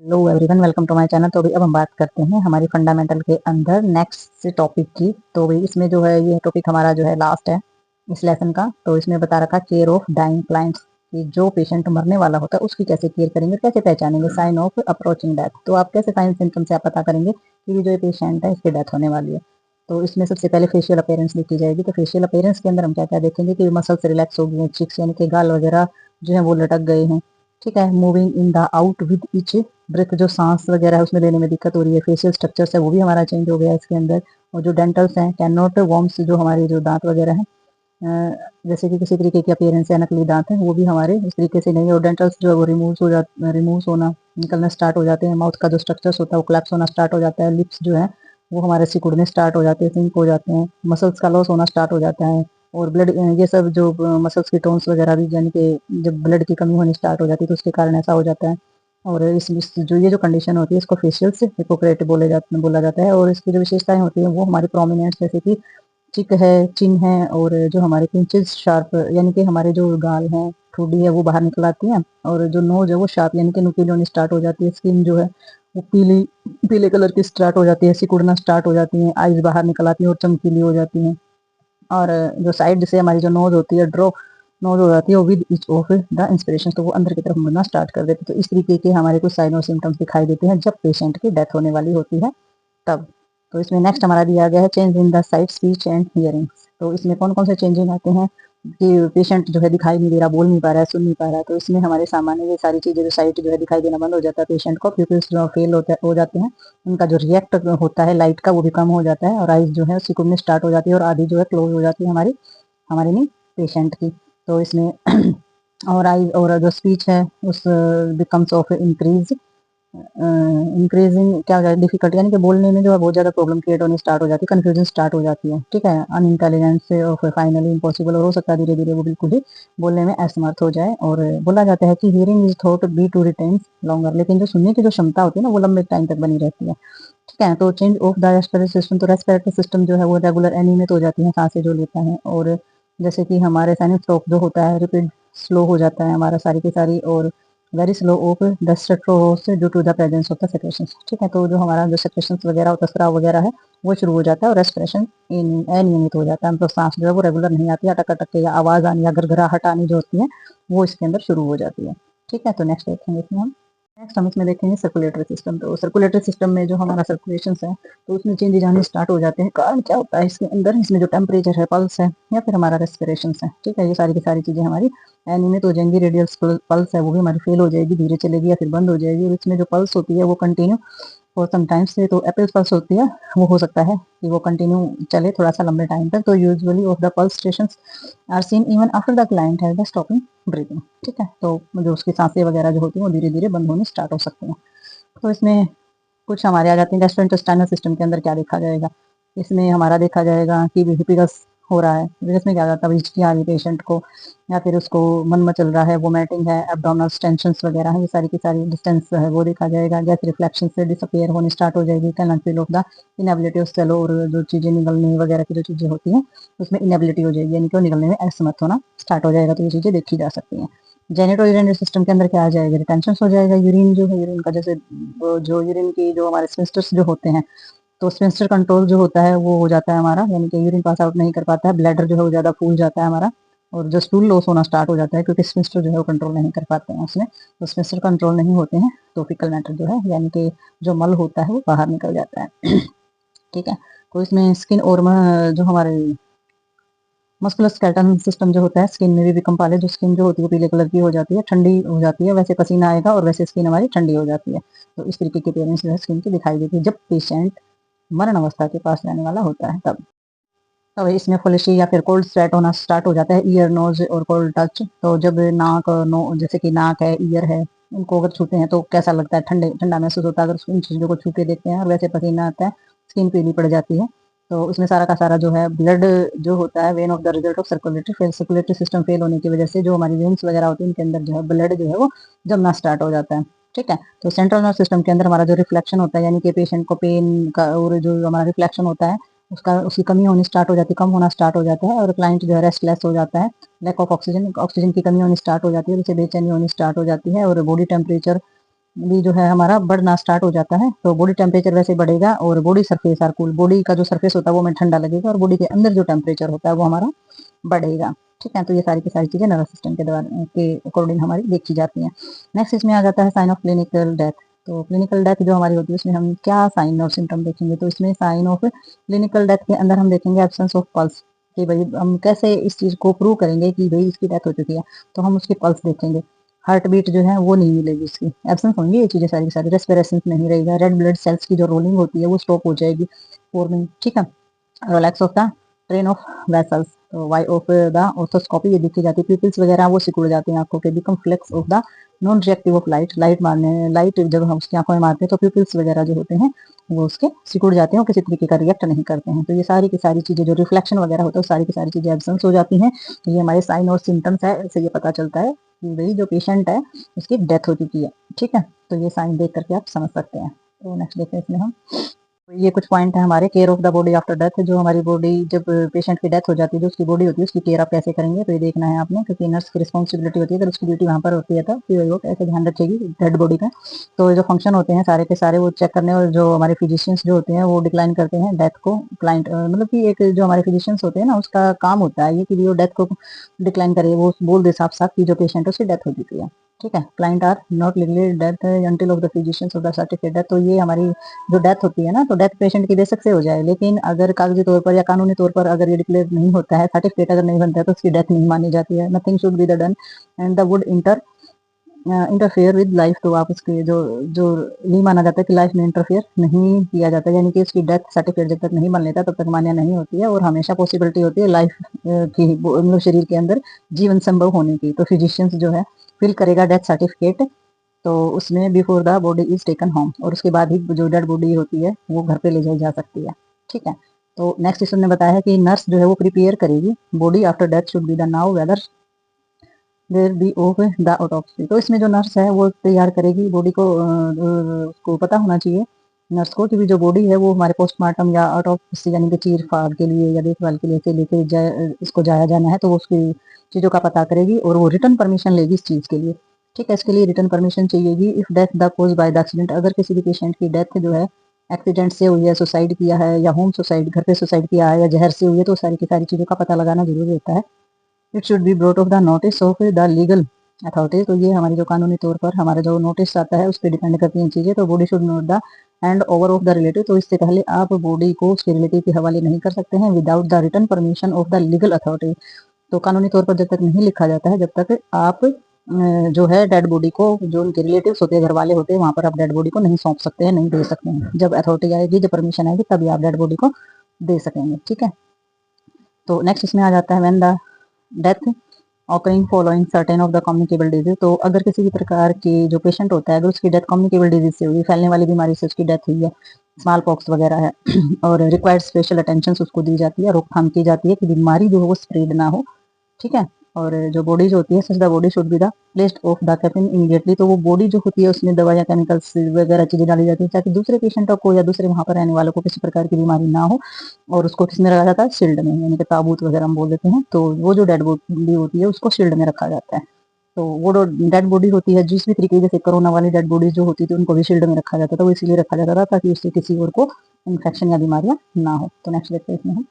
Hello everyone, welcome to my channel. तो अभी अब हम बात करते हैं हमारी फंडामेंटल के अंदर नेक्स्ट टॉपिक की। तो भाई इसमें जो है ये टॉपिक हमारा जो है लास्ट है इस लेसन का। तो इसमें बता रखा केयर ऑफ डाइंग क्लाइंट्स कि जो पेशेंट मरने वाला होता है उसकी कैसे केयर करेंगे, कैसे पहचानेंगे साइन ऑफ अप्रोचिंग डेथ। तो आप कैसे साइन सिम्टम से आप पता करेंगे कि जो ये पेशेंट है इसकी डेथ होने वाली है। तो इसमें सबसे पहले फेशियल अपीयरेंस देखी जाएगी। तो फेशियल अपीयरेंस के अंदर हम क्या क्या देखेंगे कि मसल्स रिलैक्स हो गई हैं, चिक्स यानी कि गाल वगैरह जो है वो लटक गए हैं। ठीक है, moving in the out with each breath, जो सांस वगैरह है उसमें लेने में दिक्कत हो रही है। फेशियल स्ट्रक्चर्स है वो भी हमारा चेंज हो गया है इसके अंदर। और जो डेंटल्स हैं, कैन नॉट वॉर्म्स, जो हमारे जो दांत वगैरह हैं, जैसे कि किसी तरीके की अपीयरेंस है, नकली दांत हैं वो भी हमारे इस तरीके से नहीं। और डेंटल्स जो है वो रिमूव होना, निकलना स्टार्ट हो जाते हैं। माउथ का जो स्ट्रक्चर्स होता है वो कोलैप्स होना स्टार्ट हो जाता है। लिप्स जो है वो हमारे सिकुड़ने स्टार्ट हो जाते हैं, सिंक हो जाते हैं। मसल्स का लॉस होना स्टार्ट हो जाता है। और ब्लड, ये सब जो मसल्स की टोन्स वगैरह भी, यानी कि जब ब्लड की कमी होनी स्टार्ट हो जाती है तो उसके कारण ऐसा हो जाता है। और जो ये जो कंडीशन होती है इसको फेशियल्स हिपोक्रेट बोला जाता है। और इसकी जो विशेषताएं होती है वो हमारी प्रोमिनेंट, जैसे कि चिक है, चिन है, और जो हमारे पिंचेस शार्प, यानी कि हमारे जो गाल हैं, ठुड्डी है वो बाहर निकल आती है। और जो नोज है वो शार्प यानी कि नुकीली होनी स्टार्ट हो जाती है। स्किन जो है वो पीली पीले कलर की स्टार्ट हो जाती है, सिकुड़ना स्टार्ट हो जाती है। आईज बाहर निकल आती है और चमकीली हो जाती है। और जो साइड से हमारी जो नोज होती है, ड्रॉ नोज हो जाती है, with each of the inspiration, तो वो अंदर की तरफ मुड़ना स्टार्ट कर देती है। तो इस तरीके के हमारे कुछ साइन और सिम्टम्स दिखाई देते हैं जब पेशेंट की डेथ होने वाली होती है तब। तो इसमें नेक्स्ट हमारा दिया गया है change in the site, speech and hearings. तो इसमें कौन कौन से चेंजिंग आते हैं कि पेशेंट जो है दिखाई नहीं दे रहा, बोल नहीं पा रहा है, सुन नहीं पा रहा है। तो इसमें हमारे सामान्य ये सारी चीजें, जो साइट जो है दिखाई देना बंद हो जाता है पेशेंट को। प्यूपिल्स जो फेल हो जाते हैं, उनका जो रिएक्ट होता है लाइट का वो भी कम हो जाता है। और आइज जो है सिकुड़ने स्टार्ट हो जाती है और आधी जो है क्लोज हो जाती है हमारी हमारी नहीं, पेशेंट की। तो इसमें और आइज और जो स्पीच है उस बिकम्स ऑफ इंक्रीजिंग, क्या हो जाता है, डिफिकल्ट, यानी कि बोलने में जो है बहुत ज्यादा प्रॉब्लम क्रिएट होनी स्टार्ट हो जाती है, कंफ्यूजन स्टार्ट हो जाती है। ठीक है, अनइंटेलिजेंस से और फिर फाइनली इम्पॉसिबल, और हो सकता है धीरे धीरे वो बिल्कुल ही बोलने में असमर्थ हो जाए। और बोला जाता है कि hearing is thought be to retain longer, लेकिन जो सुनने की जो क्षमता होती है ना वो लंबे टाइम तक बनी रहती है। ठीक है, तो change of the respiratory system, तो रेस्पिरेटरी सिस्टम जो है वो रेगुलर एनिमेट हो जाती है, सांसें जो लेता है। और जैसे कि हमारे साइनस स्ट्रोक जो होता है, रिपीट स्लो हो जाता है हमारा सारी की सारी। और very slow of the streptos due to the presence of the secretions. ठीक है, तो जो हमारा जो सेक्रेशंस वगैरह होता है, स्राव वगैरह है, वो शुरू हो जाता है। और रेस्पिरेशन अनियमित हो जाता है, मतलब सांस जो है वो रेगुलर नहीं आती है, अटक अटक के, या आवाज आनी या गड़गड़ाहट आनी जो होती है वो इसके अंदर शुरू हो जाती है। ठीक है, तो नेक्स्ट देखेंगे इसमें हम। नेक्स्ट हम इसमें देखेंगे सर्कुलेटरी सिस्टम। तो सर्कुलेटरी सिस्टम में जो हमारा सर्कुलेशन है तो उसमें चेंजेस आने स्टार्ट हो जाते हैं। कारण क्या होता है इसके अंदर, इसमें जो टेम्परेचर है, पल्स है, या फिर हमारा रेस्पिरेशन है। ठीक है, ये सारी की सारी चीजें हमारी एनिमेट हो जाएंगी। रेडियल पल्स है वो भी हमारी फेल हो जाएगी, धीरे चलेगी या फिर बंद हो जाएगी। और इसमें जो पल्स होती है वो कंटिन्यू और समटाइम्स से, तो एपिस पल्स होती है वो हो सकता है कि वो कंटिन्यू चले थोड़ा सा लंबे टाइम तक। तो usually of the pulsations are seen even after the client has the stopping breathing. ठीक है, तो जो उसकी सांसें वगैरह जो होती हैं वो धीरे धीरे बंद होने स्टार्ट हो सकती हैं। तो इसमें कुछ हमारे आ जाते हैं गैस्ट्रोइंटेस्टाइनल सिस्टम के अंदर। क्या देखा जाएगा इसमें हमारा, देखा जाएगा कि हिपिगस हो रहा है। इसमें क्या जाता है, हिचकी आ रही पेशेंट को, या फिर उसको मन में चल रहा है, वोमिटिंग है, एब्डोमिनल टेंशन वगैरह है, ये सारी की सारी डिस्टेंस है वो देखा जाएगा। गैस रिफ्लेक्शन से डिसअपियर होनी स्टार्ट हो जाएगी। Can feel of the inability of swallow, और जो चीजें निकलने वगैरह की जो चीजें होती हैं उसमें इनएबिलिटी हो जाएगी, यानी कि निकलने में असमर्थ होना स्टार्ट हो जाएगा। तो ये चीजें देखी जा सकती हैं। जेनेटो यूरिनरी सिस्टम के अंदर क्या आ जाएगा, रिटेंशन हो जाएगा। यूरिन जो है, यूरिन का जैसे जो यूरिन की जो हमारे स्पिंस्टर्स जो होते हैं, तो स्पिंस्टर कंट्रोल जो होता है वो हो जाता है हमारा, यानी कि यूरिन पास आउट नहीं कर पाता है। ब्लैडर जो है वो ज्यादा फूल जाता है हमारा। और जो स्टूल लॉस होना स्टार्ट हो जाता है, क्योंकि स्पिंस्टर जो है वो कंट्रोल नहीं कर पाते हैं उसमें। तो स्पिंस्टर कंट्रोल नहीं होते हैं तो फिकल मैटर जो है, यानी कि जो मल होता है वो बाहर निकल जाता है। ठीक है, तो इसमें स्किन और जो हमारे मस्कुलर स्केलेटन सिस्टम जो होता है, स्किन में भी बिकम पाले, जो स्किन जो होती है पीले कलर की हो जाती है, ठंडी हो जाती है। वैसे पसीना आएगा और वैसे स्किन हमारी ठंडी हो जाती है। तो इस तरीके की अपीयरेंस जो है स्किन की दिखाई देती है जब पेशेंट मरण अवस्था के पास जाने वाला होता है तब इसमें फुलिशी या फिर कोल्ड स्वेट होना स्टार्ट हो जाता है। ईयर, नोज और कोल्ड टच, तो जब नाक, नो जैसे कि नाक है, ईयर है, उनको अगर छूते हैं तो कैसा लगता है, ठंडे ठंडा महसूस होता है अगर उन चीजों को छू के देखते हैं। और वैसे पसीना आता है, स्किन पीली पड़ जाती है। तो उसमें सारा का सारा जो है ब्लड जो होता है, when of the result of circulatory system fail होने की वजह से जो हमारी वेन्स वगैरह होती है उनके अंदर जो है ब्लड जो है वो जमना स्टार्ट हो जाता है। ठीक है, तो सेंट्रल नर्व सिस्टम के अंदर हमारा जो रिफ्लेक्शन होता है, यानी कि पेशेंट को पेन का और जो हमारा रिफ्लेक्शन होता है उसकी कमी होनी स्टार्ट हो जाती है, कम होना स्टार्ट हो जाता है। और क्लाइंट जो है रेस्टलेस हो जाता है, लैक ऑफ ऑक्सीजन, ऑक्सीजन की कमी होनी स्टार्ट हो जाती है, जैसे बेचैनी होनी स्टार्ट हो जाती है। और बॉडी टेम्परेचर भी जो है हमारा बढ़ना स्टार्ट हो जाता है। तो बॉडी टेम्परेचर वैसे बढ़ेगा और body surface are cool, body का जो सरफेस होता है वो हमें ठंडा लगेगा और बॉडी के अंदर जो टेम्परेचर होता है वो हमारा बढ़ेगा। ठीक है, तो ये सारी की सारी चीजें नर्वस सिस्टम के द्वारा के अकॉर्डिंग हमारी देखी जाती हैं। नेक्स्ट इसमें आ जाता है साइन ऑफ क्लिनिकल डेथ। तो क्लिनिकल डेथ जो हमारी होती है उसमें हम क्या साइन और सिम्टम देखेंगे, तो इसमें साइन ऑफ क्लिनिकल डेथ के अंदर हम देखेंगे एब्सेंस ऑफ पल्स, कि भाई हम कैसे इस चीज को प्रूव करेंगे कि भाई इसकी डेथ हो चुकी है, तो हम उसकी पल्स देखेंगे। हार्ट बीट जो है वो नहीं मिलेगी, इसकी एब्सेंस होंगी ये चीजें सारी की सारी। रेस्पिरेशन नहीं रहेगा, रेड ब्लड सेल्स की जो रोलिंग होती है वो स्टॉप हो जाएगी पोर में। ठीक है, relax of the train of vessels, तो वाई ऑफ द ऑर्थोस्कोपी ये देखी जाती है, पिपल्स वगैरह वो सिकुड़ जाते हैं आंखों के। Become flex of the non reactive of light, light मारने, लाइट जब हम उसकी आंखों में मारते हैं तो पिपल्स वगैरह जो होते हैं वो उसके सिकुड़ जाते हैं और किसी तरीके का रिएक्ट नहीं करते हैं। तो ये सारी की सारी चीजें जो रिफ्लेक्शन वगैरह होता है सारी की सारी चीजें एब्सेंस हो जाती हैं। तो ये हमारे साइन और सिम्टम्स है, इससे ये पता चलता है कि भाई जो पेशेंट है उसकी डेथ हो चुकी है। ठीक है, तो ये साइन देख करके आप समझ सकते हैं। तो नेक्स्ट देखते हैं इसमें हम, तो ये कुछ पॉइंट है हमारे care of the body after death. जो हमारी बॉडी जब पेशेंट की डेथ हो जाती है, जो उसकी बॉडी होती है उसकी केयर आप कैसे करेंगे, तो ये देखना है आपने, क्योंकि नर्स की रिस्पॉन्सिबिलिटी होती है। अगर उसकी ड्यूटी वहां पर होती है तो फिर वो कैसे ध्यान रखेगी डेड बॉडी का। तो जो फंक्शन होते हैं सारे के सारे वो चेक करने, और जो हमारे फिजिशियंस जो होते हैं वो डिक्लाइन करते हैं डेथ को। क्लाइंट मतलब कि एक जो हमारे फिजिशियंस होते हैं ना उसका काम होता है ये कि वो डेथ को डिक्लाइन करे, वो बोल दे साफ साफ कि जो पेशेंट है उसकी डेथ हो चुकी है। ठीक है, client are not legally death until of the physicians of the certificate death. तो ये हमारी जो डेथ होती है ना, तो डेथ पेशेंट की बेशक से हो जाए, लेकिन अगर कागजी तौर पर या कानूनी तौर पर अगर ये डिक्लेयर नहीं होता है, सर्टिफिकेट अगर नहीं बनता है, तो उसकी डेथ नहीं मानी जाती है। Nothing should be the done and the wood interfere with life. तो आप उसके जो जो नहीं माना जाता है कि लाइफ में इंटरफेयर नहीं किया जाता, यानी कि उसकी डेथ सर्टिफिकेट जब तक नहीं बन लेता तब तक मान्य नहीं होती है, और हमेशा पॉसिबिलिटी होती है लाइफ की, मतलब शरीर के अंदर जीवन संभव होने की। तो फिजिशियंस जो है फिल करेगा डेथ सर्टिफिकेट, तो उसमें before the body is taken home, और उसके बाद ही जो डेड बॉडी होती है वो घर पे ले जाई जा सकती है। ठीक है, तो नेक्स्ट इसने बताया है कि नर्स जो है वो प्रिपेयर करेगी body after death should be the now whether there be of the autopsy. तो इसमें जो नर्स है वो तैयार करेगी बॉडी को, उसको पता होना चाहिए नर्स को कि जो बॉडी है वो हमारे पोस्टमार्टम या ऑटोप्सी यानी कि चीर फाड़ के लिए या देखभाल के लिए लेके इसको जाया जाना है, तो वो उसकी चीज़ों का पता करेगी और वो रिटर्न परमिशन लेगी इस चीज़ के लिए। ठीक है, इसके लिए रिटर्न परमिशन चाहिएगी। If death the cause by the accident, अगर किसी भी पेशेंट की डेथ जो है एक्सीडेंट से हुई है, सुसाइड किया है या होम सुसाइड घर पे सुसाइड किया है या जहर से हुई है, तो सारी की सारी चीज़ों का पता लगाना जरूरी होता है। It should be brought of the notice of the legal authority. तो ये हमारी जो कानूनी तौर पर हमारा जो नोटिस आता है उस पर डिपेंड करती हैं चीज़ें। तो body should note the hand over of the relative. तो इससे पहले आप बॉडी को उसके रिलेटिव के हवाले नहीं कर सकते हैं without the return permission of the legal authority. तो कानूनी तौर पर जब तक नहीं लिखा जाता है, जब तक आप जो है डेड बॉडी को, जो उनके रिलेटिव्स होते हैं घर वाले होते हैं वहां पर आप डेड बॉडी को नहीं सौंप सकते हैं, नहीं दे सकते हैं। जब अथॉरिटी आएगी, जब परमिशन आएगी, तभी आप डेड बॉडी को दे सकेंगे। ठीक है, तो नेक्स्ट इसमें आ जाता है when the death occurring following certain of the communicable disease. तो अगर किसी भी प्रकार की जो पेशेंट होता है अगर उसकी डेथ कम्युनिकेबल डिजीज से हुई, फैलने वाली बीमारी से उसकी डेथ हुई है, स्मॉल पॉक्स वगैरह है और रिक्वायर्ड स्पेशल अटेंशन उसको दी जाती है, रोकथाम की जाती है कि बीमारी जो है वो स्प्रेड ना हो। ठीक है, और जो बॉडी जो होती है, सच the body should be the placed of the caffeine immediately. तो वो बॉडी जो होती है उसमें दवा या केमिकल्स वगैरह चीजें डाली जाती है ताकि दूसरे पेशेंटों को या दूसरे वहां पर रहने वालों को किसी प्रकार की बीमारी ना हो। और उसको किसमें रखा जाता है, शील्ड में, यानी कि ताबूत वगैरह हम बोल देते हैं। तो वो जो डेड बॉडी होती है उसको शील्ड में रखा जाता है। तो वो जो डेड बॉडी होती है, जिस भी तरीके जैसे कोरोना वाली डेड बॉडी जो होती थी उनको भी शील्ड में रखा जाता था, वो इसीलिए रखा जाता था ताकि उससे किसी और को इन्फेक्शन या बीमारियां ना हो। तो नेक्स्ट देखते हैं इसमें हम